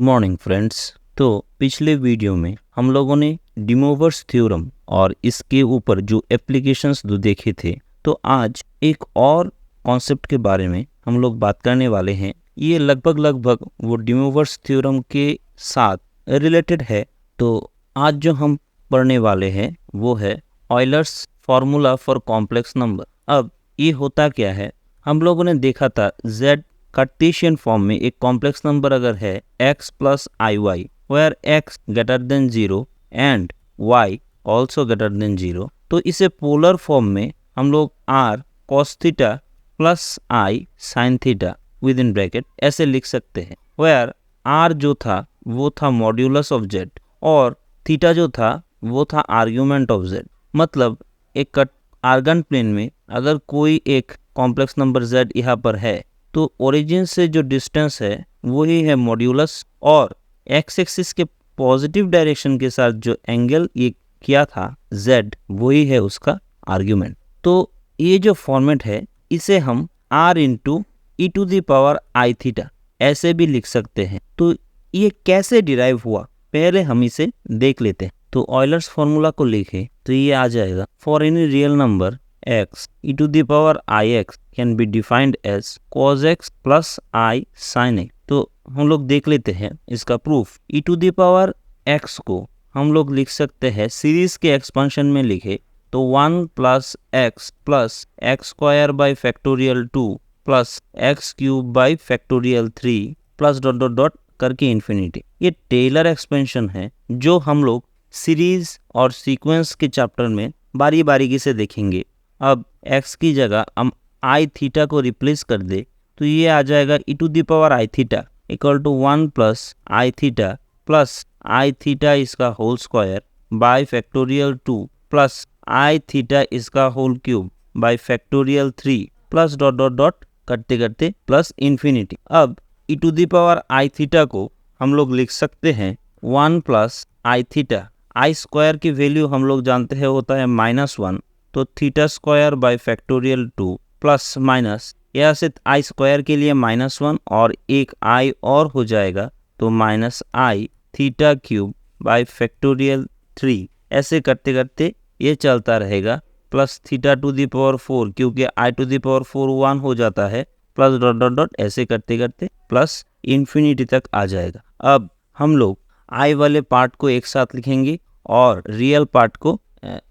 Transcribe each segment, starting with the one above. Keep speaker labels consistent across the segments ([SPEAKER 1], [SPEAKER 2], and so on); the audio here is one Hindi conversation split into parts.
[SPEAKER 1] Morning friends. तो पिछले वीडियो में हम लोगों ने डी मोवर्स थ्योरम और इसके ऊपर जो एप्लीकेशंस देखे थे, तो आज एक और कॉन्सेप्ट के बारे में हम लोग बात करने वाले हैं। ये लगभग वो डी मोवर्स थ्योरम के साथ रिलेटेड है। तो आज जो हम पढ़ने वाले हैं वो है Euler's formula for complex number. अब ये होता क्या है, हम लोगों ने देखा था z कार्टेशियन फॉर्म में एक कॉम्प्लेक्स नंबर अगर है x plus i y, where x greater than 0 and y also greater than 0, तो इसे पोलर फॉर्म में हम लोग r cos theta plus i sin theta with in bracket ऐसे लिख सकते हैं। वेयर r जो था वो था मॉड्यूलस ऑफ z और थीटा जो था वो था आर्ग्यूमेंट ऑफ z। मतलब एक आर्गन प्लेन में अगर कोई एक कॉम्प्लेक्स नंबर z यहाँ पर है तो ओरिजिन से जो डिस्टेंस है वही है मॉड्यूलस, और एक्स एक्सिस के पॉजिटिव डायरेक्शन के साथ जो एंगल ये किया था z वही है उसका आर्ग्यूमेंट। तो ये जो फॉर्मेट है इसे हम r into e to the power i theta ऐसे भी लिख सकते हैं। तो ये कैसे डिराइव हुआ पहले हम इसे देख लेते हैं। तो ऑयलर्स फॉर्मूला को लिखे तो ये आ जाएगा, for any real number x e to the power ix can be defined as cos x plus i sin x। तो हम लोग देख लेते हैं इसका proof. e to the power x को हम लोग लिख सकते हैं, सीरीज के एक्सपेंशन में लिखे तो 1 plus x plus x square by factorial 2 plus x cube by factorial 3 plus dot dot dot करके इन्फिनिटी। ये टेलर एक्सपेंशन है जो हम लोग सीरीज और सीक्वेंस के चैप्टर में बारी बारीकी से देखेंगे। अब x की जगह हम आई थीटा को रिप्लेस कर दे तो ये आ जाएगा e to the power i theta equal to 1 plus i theta plus i theta इसका whole square by factorial 2 plus i theta इसका whole cube by factorial 3 plus dot dot dot करते करते प्लस इन्फिनिटी। अब e to the power i theta को हम लोग लिख सकते हैं 1 plus i theta, i square की वैल्यू हम लोग जानते हैं होता है -1, तो theta square by factorial 2 plus minus, यहाँ से आई स्क्वायर के लिए -1 और एक आई और हो जाएगा तो minus i theta cube by factorial 3 ऐसे करते करते ये चलता रहेगा plus theta to the power 4, क्योंकि आई टू दी पावर 4 1 हो जाता है, प्लस डॉट डॉट डॉट ऐसे करते करते प्लस इन्फिनिटी तक आ जाएगा। अब हम लोग आई वाले पार्ट को एक साथ लिखेंगे और रियल पार्ट को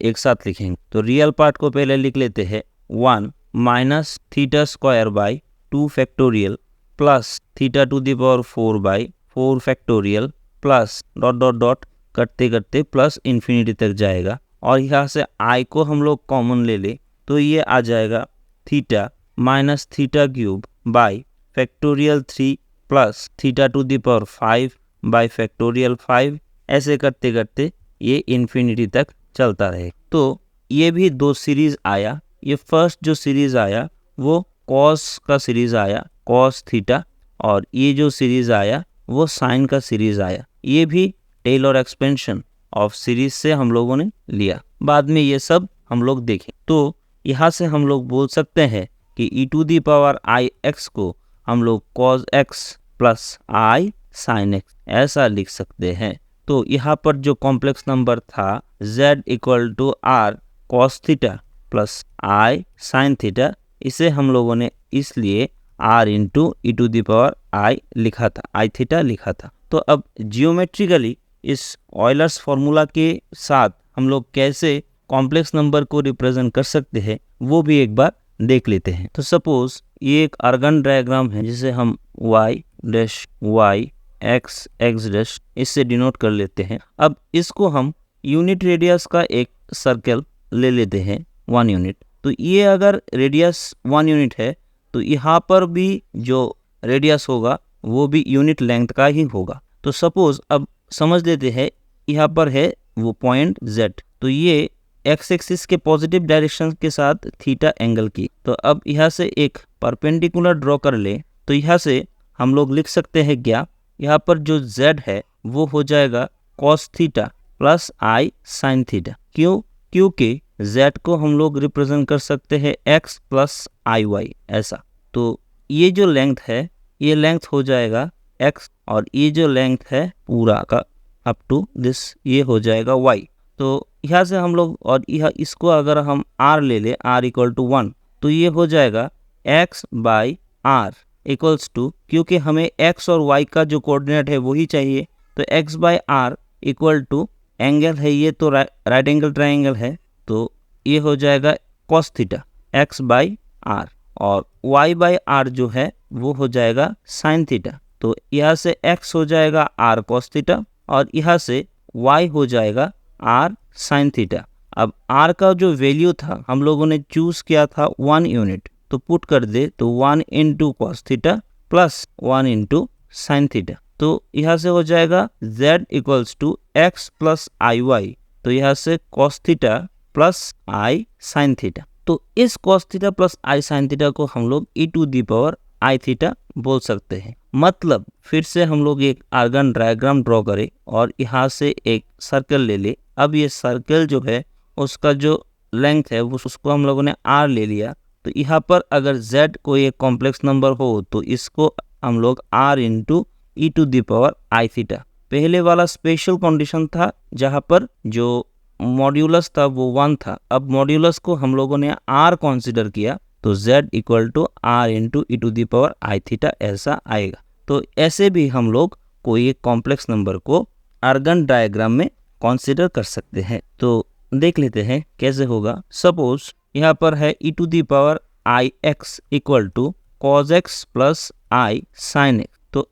[SPEAKER 1] एक साथ लिखेंगे। तो रियल पार्ट को पहले लिख लेते हैं 1 minus theta square by 2 factorial plus theta to the power 4 by 4 factorial plus dot dot dot करते करते प्लस इन्फिनिटी तक जाएगा। और यहाँ से आई को हम लोग कॉमन ले ले तो ये आ जाएगा theta minus theta cube by factorial 3 plus theta to the power 5 by factorial 5 ऐसे करते करते ये इन्फिनिटी तक चलता रहे। तो ये भी दो सीरीज आया। ये फर्स्ट जो सीरीज आया वो कॉस का सीरीज आया कॉस थीटा, और ये जो सीरीज आया वो साइन का सीरीज आया। ये भी टेलर एक्सपेंशन ऑफ सीरीज से हम लोगों ने लिया, बाद में ये सब हम लोग देखें। तो यहाँ से हम लोग बोल सकते हैं कि e to the power i x को हम लोग cos x plus i sine x ऐसा लिख सकते हैं। तो यहाँ पर जो कॉम्प्लेक्स नंबर था z equal to r cos theta plus i sine theta, इसे हम लोगों ने इसलिए r into e to the power i लिखा था, आई थीटा लिखा था। तो अब जियोमेट्रिकली इस ऑयलर्स फॉर्मूला के साथ हम लोग कैसे कॉम्प्लेक्स नंबर को रिप्रेजेंट कर सकते हैं वो भी एक बार देख लेते हैं। तो सपोज ये एक आर्गन डायग्राम है जिसे हम y dash y x x dash इससे डिनोट कर लेते हैं। अब इसको हम यूनिट रेडियस का एक सर्कल ले लेते हैं 1 यूनिट। तो ये अगर रेडियस 1 यूनिट है तो यहाँ पर भी जो रेडियस होगा वो भी यूनिट लेंथ का ही होगा। तो सपोज अब समझ लेते हैं यहाँ पर है वो पॉइंट z, तो ये एक्स एक्सिस के पॉजिटिव डायरेक्शन के साथ थीटा एंगल की। तो अब यहाँ से एक परपेंडिकुलर ड्रॉ कर ले तो यहाँ से हम लोग लिख सकते हैं क्या, यहाँ पर जो z है वो हो जाएगा cos theta plus i sine theta. क्यों? क्योंकि z को हम लोग रिप्रेजेंट कर सकते हैं x प्लस आई वाई ऐसा। तो ये जो लेंथ है ये लेंथ हो जाएगा x और ये जो लेंथ है पूरा का अप टू दिस ये हो जाएगा y। तो यहाँ से हम लोग और यह इसको अगर हम r ले ले r इक्वल टू 1 तो ये हो जाएगा x by r equals to, क्योंकि हमें x और y का जो कोऑर्डिनेट है वही चाहिए, तो x by r equal to angle है ये तो राइट एंगल ट्राइंगल है, तो ये हो जाएगा cos theta x by r और y बाई r जो है वो हो जाएगा sin थीटा। तो यहाँ से x हो जाएगा r cos थीटा और यहाँ से y हो जाएगा r sin थीटा। अब r का जो वैल्यू था हम लोगों ने चूज किया था 1 यूनिट, तो पुट कर दे तो 1 into cos theta plus 1 into sine theta. तो यहाँ से हो जाएगा z equals to x plus i y, तो यहाँ से cos theta plus i sine theta. तो इस cos theta plus i sine theta को हम लोग e to the power i theta बोल सकते हैं। मतलब फिर से हम लोग एक आर्गन डायग्राम ड्रॉ करें और यहाँ से एक सर्कल ले ले। अब ये सर्कल जो है उसका जो लेंथ है वो उसको हम लोगों ने r ले लिया, तो यहाँ पर अगर z कोई एक कॉम्प्लेक्स नंबर हो तो इसको हम लोग r into e to the power i theta. पहले वाला स्पेशल कंडीशन था जहाँ पर जो मॉड्यूलस था वो 1 था, अब मॉड्यूलस को हम लोगों ने r कंसीडर किया तो z equal to r into e to the power i theta ऐसा आएगा। तो ऐसे भी हम लोग कोई एक कॉम्प्लेक्स नंबर को आर्गन डायग्राम में कंसीडर कर सकते हैं। तो देख लेते हैं कैसे होगा। सपोज यहाँ पर है e to the power i x equal to cos x plus i sine x. तो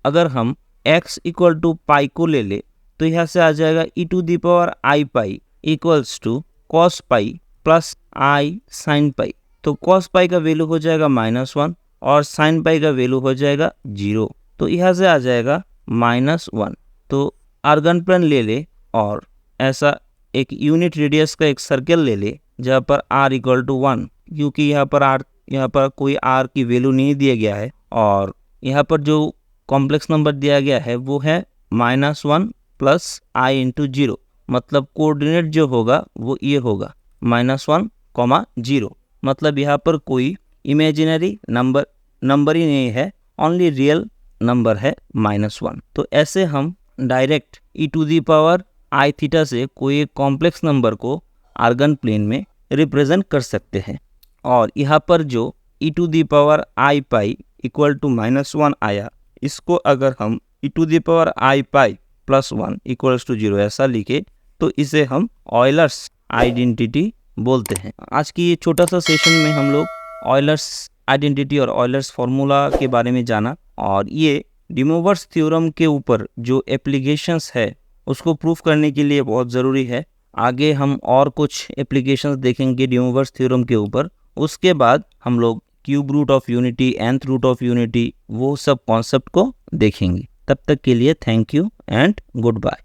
[SPEAKER 1] अगर हम x इक्वल टू पाई को ले ले तो यहाँ से आ जाएगा e to the power i pi equals to cos pi plus i sine pi. तो कॉस पाई का वैल्यू हो जाएगा -1 और साइन पाई का वैल्यू हो जाएगा 0, तो यहाँ से आ जाएगा -1। तो आर्गन प्लेन ले ले और ऐसा एक यूनिट रेडियस का एक सर्कल ले ले जहाँ पर r इक्वल टू 1, क्योंकि यहाँ पर कोई r की वैल्यू नहीं दिया गया है और यहाँ पर जो कॉम्प्लेक्स नंबर दिया गया है वो है -1 प्लस आई इंटू 0। मतलब कोऑर्डिनेट जो होगा वो ये होगा -1, 0। मतलब यहाँ पर कोई इमेजिनरी नंबर ही नहीं है, ओनली रियल नंबर है -1। तो ऐसे हम direct e to the power i theta से कोई एक कॉम्प्लेक्स नंबर को आर्गन प्लेन में रिप्रेजेंट कर सकते हैं। और यहाँ पर जो e to the power i pi equal to -1 आया, इसको अगर हम e to the power i pi plus 1 equals to 0 ऐसा लिखे तो इसे हम ऑयलर्स आइडेंटिटी बोलते हैं। आज की ये छोटा सा सेशन में हम लोग ऑयलर्स आइडेंटिटी और ऑयलर्स फॉर्मूला के बारे में जाना, और ये डी मोवर्स थ्योरम के ऊपर जो एप्लीकेशंस है उसको प्रूफ करने के लिए बहुत ज़रूरी है। आगे हम और कुछ एप्लीकेशंस देखेंगे डी मोवर्स थ्योरम के ऊपर। उसके बाद हम लोग cube root of unity, nth root of unity, वो सब कॉन्सेप्ट को देखेंगे। तब तक के लिए thank you and good bye.